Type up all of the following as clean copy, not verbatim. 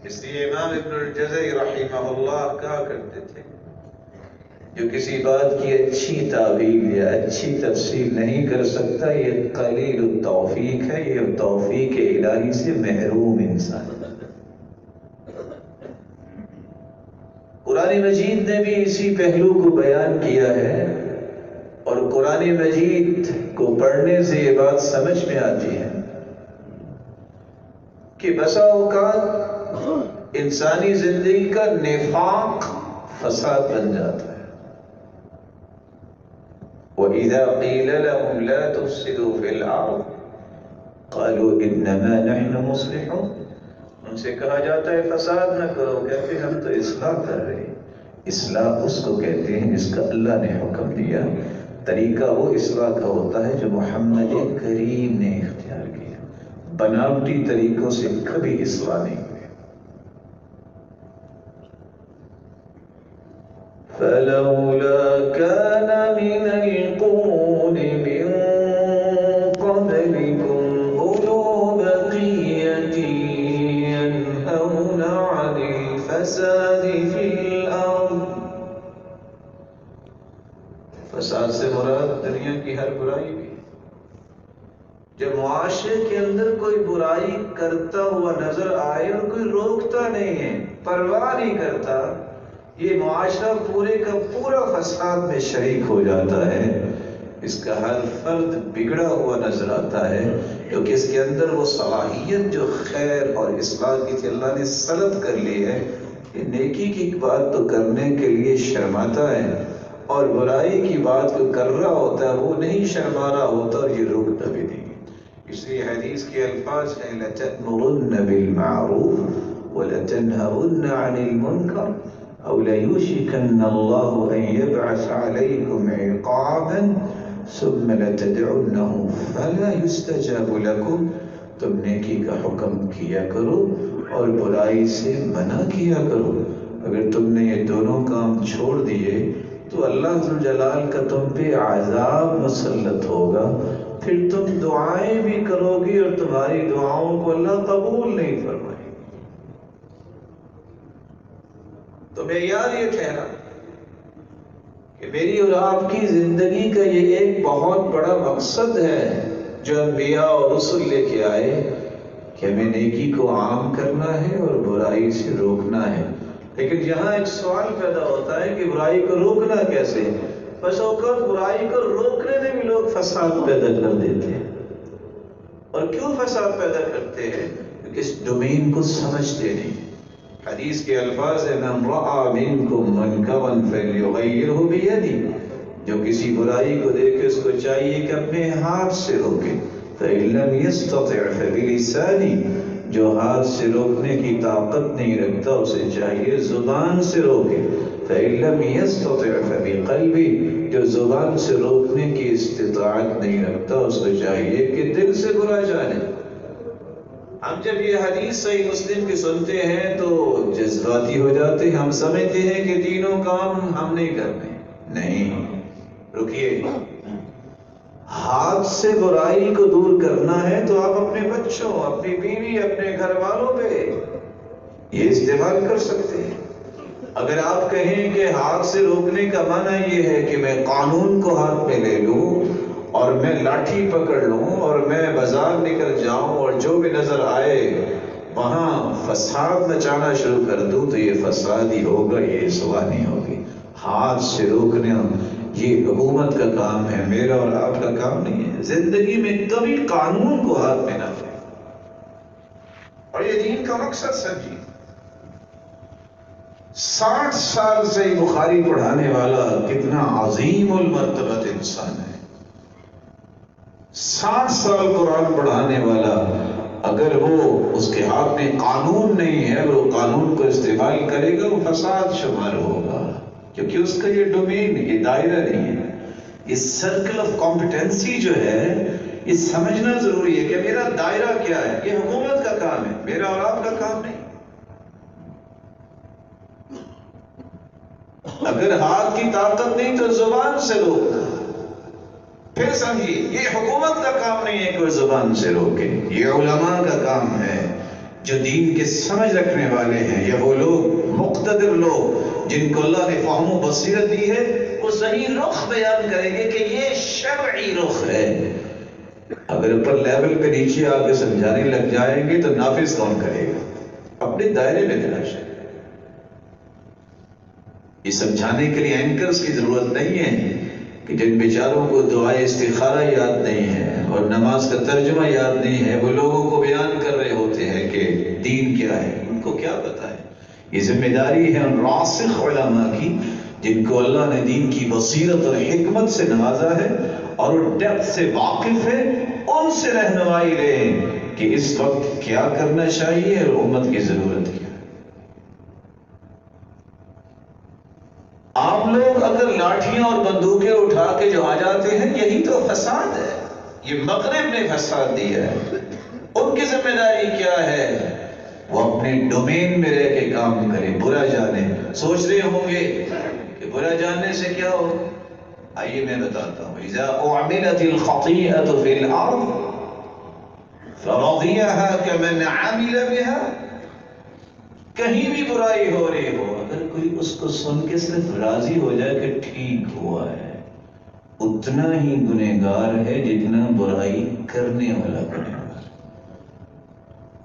اس لیے امام ابن الجزری رحمہ اللہ کہا کرتے تھے جو کسی بات کی اچھی تعبیر یا اچھی تفسیر نہیں کر سکتا یہ قلیل التوفیق ہے، یہ توفیق الہی سے محروم انسان ہے۔ قرآن مجید نے بھی اسی پہلو کو بیان کیا ہے، اور قرآن مجید کو پڑھنے سے یہ بات سمجھ میں آتی ہے کہ بسا اوقات انسانی زندگی کا نفاق فساد بن جاتا ہے۔ وَإِذَا قِيلَ لَهُمْ لَا تُفْسِدُوا فِي الْأَرْضِ قَالُوا إِنَّمَا نَحْنُ مُصْلِحُونَ، ان سے کہا جاتا ہے فساد نہ کرو، کہتے ہم تو اصلاح کر رہے ہیں۔ اصلاح اس کو کہتے ہیں جس کا اللہ نے حکم دیا، طریقہ وہ اصلاح کا ہوتا ہے جو محمد کریم نے اختیار کیا، بناوٹی طریقوں سے کبھی اصلاح نہیں ہوئی۔ فَلَوْلَا كَانَ مِنَ الْقُرُونِ مِن قَبْلِكُمْ أُولُو بَقِيَّةٍ يَنْهَوْنَ عَنِ الْفَسَادِ فِي الْأَرْضِ۔ فساد سے مراد دنیا کی ہر برائی بھی۔ جب معاشرے کے اندر کوئی برائی کرتا ہوا نظر آئے اور کوئی روکتا نہیں ہے، پرواہ نہیں کرتا، یہ معاشرہ پورے کا پورا فساد میں شریک ہو جاتا ہے۔ اس کا ہر فرد بگڑا ہوا نظر آتا ہے، کیونکہ اس کے اندر وہ صلاحیت جو خیر اور اصلاح کی تھی اللہ نے سلب کر لی ہے۔ یہ نیکی کی بات تو کرنے کے لیے شرماتا ہے، اور برائی کی بات کو کر رہا ہوتا ہے وہ نہیں شرما رہا ہوتا، اور یہ روکتا بھی نہیں۔ اس لیے حدیث کے الفاظ ہیں لَتَأْمُرُنَّ بِالْمَعْرُوفِ وَلَتَنْهَوُنَّ عَنِ الْمُنْكَرِ أَوْ لَيُوشِكَنَّ اللَّهُ أَنْ يَبْعَثَ عَلَيْكُمْ عِقَابًا ثُمَّ لَتَدْعُنَّهُ فَلَا يُسْتَجَابُ لَكُمْ۔ تم نیکی کا حکم کیا کرو اور برائی سے منع کیا کرو۔ اگر تم نے یہ دونوں کام چھوڑ دیے تو اللہ ذوالجلال کا تم پہ عذاب مسلط ہوگا، پھر تم دعائیں بھی کرو گی اور تمہاری دعاؤں کو اللہ قبول نہیں فرمائے گا۔ تو معیار یہ ٹھہرا کہ میری اور آپ کی زندگی کا یہ ایک بہت بڑا مقصد ہے جو انبیاء اور رسل لے کے آئے کہ ہمیں نیکی کو عام کرنا ہے اور برائی سے روکنا ہے۔ لیکن یہاں ایک سوال پیدا ہوتا ہے کہ برائی کو روکنا کیسے؟ بس اوقات برائی کو روکنے میں بھی لوگ فساد پیدا کر دیتے ہیں۔ اور کیوں فساد پیدا کرتے ہیں؟ کیونکہ اس ڈومین کو سمجھتے نہیں۔ حدیث کے الفاظ ہیں من رأى منکم منکرا فلیغیرہ بیدہ، جو کسی برائی کو دیکھے اس کو چاہیے کہ اپنے ہاتھ سے روکے، فإن لم يستطع فبلسانہ، جو ہاتھ سے روکنے کی طاقت نہیں رکھتا اسے چاہیے زبان سے روکے، فإن لم يستطع فبقلبہ، جو زبان سے روکنے کی استطاعت نہیں رکھتا اس کو چاہیے کہ دل سے برا جانے۔ ہم جب یہ حدیث صحیح مسلم کی سنتے ہیں تو جذباتی ہو جاتے ہیں، ہم سمجھتے ہیں کہ تینوں کام ہم نہیں کرنے۔ نہیں، رکیے، ہاتھ سے برائی کو دور کرنا ہے تو آپ اپنے بچوں، اپنی بیوی، اپنے گھر والوں پہ یہ استعمال کر سکتے ہیں۔ اگر آپ کہیں کہ ہاتھ سے روکنے کا معنی یہ ہے کہ میں قانون کو ہاتھ میں لے لوں اور میں لاٹھی پکڑ لوں اور میں بازار نکل جاؤں اور جو بھی نظر آئے وہاں فساد مچانا شروع کر دوں تو یہ فساد ہی ہوگا، یہ اصلاح نہیں ہوگی۔ ہاتھ سے روکنا یہ حکومت کا کام ہے، میرا اور آپ کا کام نہیں ہے۔ زندگی میں کبھی قانون کو ہاتھ میں نہ لیں، اور یہ دین کا مقصد سمجھیے۔ 60 سال سے بخاری پڑھانے والا کتنا عظیم المرتبت انسان ہے۔ 60 سال قرآن پڑھانے والا اگر وہ اس کے ہاتھ میں قانون نہیں ہے، اگر وہ قانون کو استعمال کرے گا وہ فساد شمار ہوگا، کیونکہ اس کا یہ ڈومین، یہ دائرہ نہیں ہے۔ یہ سرکل آف کمپیٹنسی جو ہے یہ سمجھنا ضروری ہے کہ میرا دائرہ کیا ہے۔ یہ حکومت کا کام ہے، میرا اور آپ کا کام نہیں۔ اگر ہاتھ کی طاقت نہیں تو زبان سے روکنا۔ پھر سمجھیے، یہ حکومت کا کام نہیں ہے کہ وہ زبان سے روکے، یہ علماء کا کام ہے جو دین کے سمجھ رکھنے والے ہیں یا وہ لوگ مقتدر لوگ جن کو اللہ نے فہم و بصیرت دی ہے، وہ صحیح رخ بیان کریں گے کہ یہ شرعی رخ ہے۔ اگر اوپر لیول پہ نیچے آ کے سمجھانے لگ جائیں گے تو نافذ کون کرے گا؟ اپنے دائرے میں تلاشیں۔ یہ سمجھانے کے لیے اینکرز کی ضرورت نہیں ہے کہ جن بیچاروں کو دعائے استخارہ یاد نہیں ہے اور نماز کا ترجمہ یاد نہیں ہے، وہ لوگوں کو بیان کر رہے ہوتے ہیں کہ دین کیا ہے، ان کو کیا پتہ ہے۔ یہ ذمہ داری ہے ان راسخ علماء کی جن کو اللہ نے دین کی بصیرت اور حکمت سے نوازا ہے اور وہ ڈیپتھ سے واقف ہے، ان سے رہنمائی لیں کہ اس وقت کیا کرنا چاہیے اور امت کی ضرورت کیا ہے۔ آپ لوگ اگر لاٹھیاں اور بندوقیں اٹھا کے جو آ جاتے ہیں، یہی تو فساد ہے۔ یہ مغرب نے فساد دیا ہے۔ ان کی ذمہ داری کیا ہے؟ وہ اپنے ڈومین میں رہ کے کام کریں، برا جانے۔ سوچ رہے ہوں گے کہ برا جاننے سے کیا ہو؟ آئیے میں بتاتا ہوں۔ اذا اعملت الخطیئۃ فی الارض فرضیها کمن عمل بها، کہیں بھی برائی ہو رہی ہو، اگر کوئی اس کو سن کے صرف راضی ہو جائے کہ ٹھیک ہوا ہے، اتنا ہی گنہگار ہے جتنا برائی کرنے والا گنہگار۔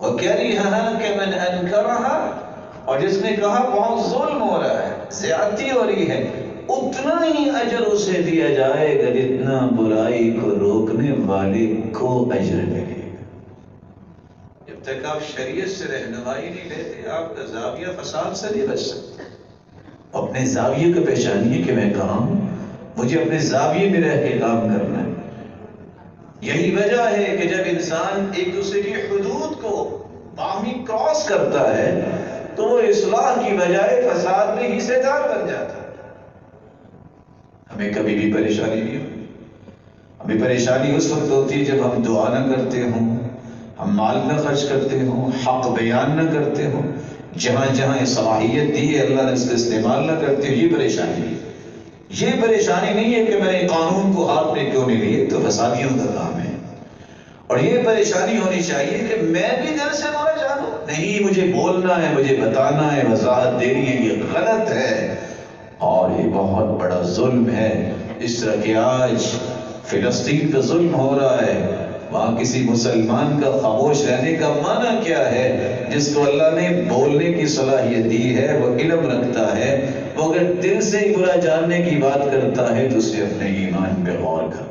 وَكَرِهَهَا كَمَنْ أَنْكَرَهَا، اور جس نے کہا بہت ظلم ہو رہا ہے، زیادتی ہو رہی ہے، اتنا ہی اجر اسے دیا جائے گا جتنا برائی کو روکنے والے کو اجر ملے گا۔ جب تک آپ شریعت سے رہنمائی نہیں لیتے، آپ کا زاویہ فساد سے نہیں بچ سکتے۔ اپنے زاویے کو پہچانیے کہ میں کہاں ہوں، مجھے اپنے زاویے میں رہ کے کام کرنا ہے۔ یہی وجہ ہے کہ جب انسان ایک دوسرے کی حدود کو باہمی کراس کرتا ہے تو وہ اصلاح کی بجائے فساد میں حصے دار بن جاتا ہے۔ ہمیں کبھی بھی پریشانی نہیں ہوتی۔ ہمیں پریشانی اس وقت ہوتی ہے جب ہم دعا نہ کرتے ہوں، ہم مال نہ خرچ کرتے ہوں، حق بیان نہ کرتے ہوں، جہاں جہاں صلاحیت دی ہے اللہ نے اس کا استعمال نہ کرتے ہو۔ یہ پریشانی ہے۔ یہ پریشانی نہیں ہے کہ میں نے قانون کو ہاتھ میں کیوں نہیں لیے، تو فسادیوں کا کام ہے۔ اور یہ پریشانی ہونی چاہیے کہ میں بھی دل سے برا جانوں، نہیں مجھے بولنا ہے، مجھے بتانا ہے، وضاحت دینی ہے، یہ غلط ہے اور یہ بہت بڑا ظلم ہے۔ اس طرح کہ آج فلسطین پہ ظلم ہو رہا ہے، وہاں کسی مسلمان کا خاموش رہنے کا معنی کیا ہے؟ جس کو اللہ نے بولنے کی صلاحیت دی ہے، وہ علم رکھتا ہے، وہ اگر دل سے ہی برا جاننے کی بات کرتا ہے تو اسے اپنے ایمان پہ غور کرنا